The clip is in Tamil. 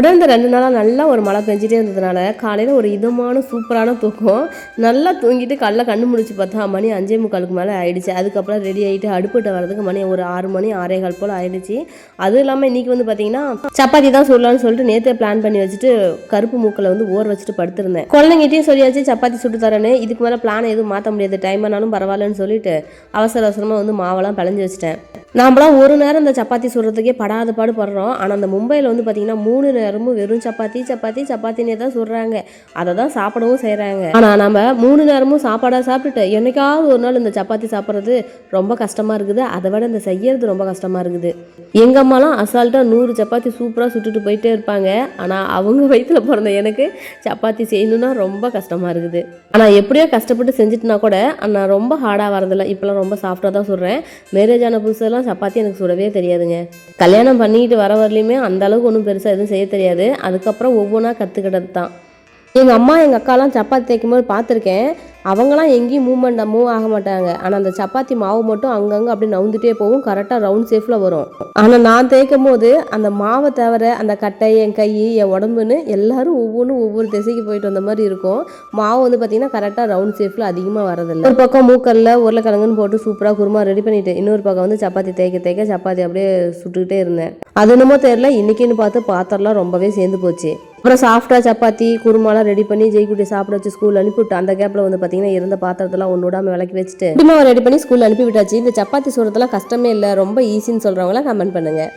தொடர்ந்து 2 நாளாக நல்லா ஒரு மழை பெஞ்சிட்டே இருந்ததுனால காலையில் ஒரு இதமான சூப்பரான தூக்கம். நல்லா தூங்கிட்டு காலைல கண்ணு முழிச்சு பார்த்தா மணி 5:45க்கு மேலே ஆயிடுச்சு. அதுக்கப்புறம் ரெடி ஆகிட்டு அடுப்புகிட்ட வரதுக்கு மணி ஒரு 6 மணி 6:15 போல் ஆயிடுச்சு. அதுவும் இல்லாமல் இன்றைக்கி வந்து பார்த்தீங்கன்னா சப்பாத்தி தான் சொல்லலாம்னு சொல்லிட்டு நேற்றே பிளான் பண்ணி வச்சுட்டு கருப்பு மூக்கில் வந்து ஊற வச்சுட்டு படுத்திருந்தேன். குழந்தைங்கிட்டையும் சொல்லியாச்சு சப்பாத்தி சுட்டு தரேன்னு. இதுக்கு மேலே பிளானை எதுவும் மாற்ற முடியாது, டைம் ஆனாலும் பரவாயில்லன்னு சொல்லிட்டு அவசரமாக வந்து மாவெல்லாம் பிழைஞ்சி வச்சுட்டேன். நாம்லாம் ஒரு நேரம் இந்த சப்பாத்தி சுடுறதுக்கே படாத பாடு படுறோம். ஆனால் அந்த மும்பையில் வந்து பார்த்திங்கன்னா 3 நேரமும் வெறும் சப்பாத்தினே தான் சுடுறாங்க. அதை தான் சாப்பிடவும் செய்கிறாங்க. ஆனால் நம்ம 3 நேரமும் சாப்பாடாக சாப்பிட்டுட்டு என்னைக்காவது ஒரு நாள் இந்த சப்பாத்தி சாப்பிட்றது ரொம்ப கஷ்டமாக இருக்குது. அதை விட இந்த செய்யறது ரொம்ப கஷ்டமாக இருக்குது. எங்கள் அம்மாலாம் அசால்ட்டாக 100 சப்பாத்தி சூப்பராக சுட்டுட்டு போயிட்டே இருப்பாங்க. ஆனால் அவங்க வயிற்றில் பிறந்த எனக்கு சப்பாத்தி செய்யணுன்னா ரொம்ப கஷ்டமாக இருக்குது. ஆனால் எப்படியோ கஷ்டப்பட்டு செஞ்சுட்டுனா கூட நான் ரொம்ப ஹார்டாக வரதில்லை. இப்போலாம் ரொம்ப சாஃப்டாக தான் சுடுறேன். மேரேஜ் ஆன புதுசெல்லாம் சப்பாத்தி எனக்கு சுடவே தெரியாதுங்க. கல்யாணம் பண்ணிட்டு வர வரலையுமே அந்த அளவுக்கு ஒன்றும் பெருசாக எதுவும் செய்ய தெரியாது. அதுக்கப்புறம் ஒவ்வொன்றா கற்றுக்கிட்டது தான். எங்கள் அம்மா எங்கள் அக்காலாம் சப்பாத்தி தேய்க்கும்போது பார்த்துருக்கேன். அவங்களாம் எங்கேயும் மூவ் ஆக மாட்டாங்க. ஆனால் அந்த சப்பாத்தி மாவு மட்டும் அங்கங்கே அப்படி நவுந்துட்டே போகும், கரெக்டாக ரவுண்ட் ஷேப்பில் வரும். ஆனால் நான் தேய்க்கும் போது அந்த மாவை தவிர அந்த கட்டை, என் கை, என் உடம்புன்னு எல்லாரும் ஒவ்வொரு திசைக்கு போயிட்டு வந்த மாதிரி இருக்கும். மாவு வந்து பார்த்திங்கன்னா கரெக்டாக ரவுண்ட் ஷேப்பில் அதிகமாக வரதில்லை. ஒரு பக்கம் மூக்கல்ல உருளைக்கிழங்குன்னு போட்டு சூப்பராக குருமா ரெடி பண்ணிவிட்டு இன்னொரு பக்கம் வந்து சப்பாத்தி தேய்க்க சப்பாத்தி அப்படியே சுட்டுக்கிட்டே இருந்தேன். அது என்னமோ தெரியல, இன்றைக்கின்னு பார்த்து பாத்திரம்லாம் ரொம்பவே சேர்ந்து போச்சு. அப்புறம் சாஃப்டாக சப்பாத்தி குருமாலாம் ரெடி பண்ணி ஜெய்குட்டி சாப்பிட வச்சு ஸ்கூல் அனுப்பிவிட்டு அந்த கேப்பில் வந்து பார்த்தீங்கன்னா இருந்த பாத்திரத்தெல்லாம் ஒன்று விடாமல் விளக்கி வச்சுட்டு குருமாவை ரெடி பண்ணி ஸ்கூல் அனுப்பி விட்டாச்சு. இந்த சப்பாத்தி சுடுறதுலாம் கஷ்டமே இல்லை, ரொம்ப ஈஸின்னு சொல்கிறவங்களாம் கமெண்ட் பண்ணுங்கள்.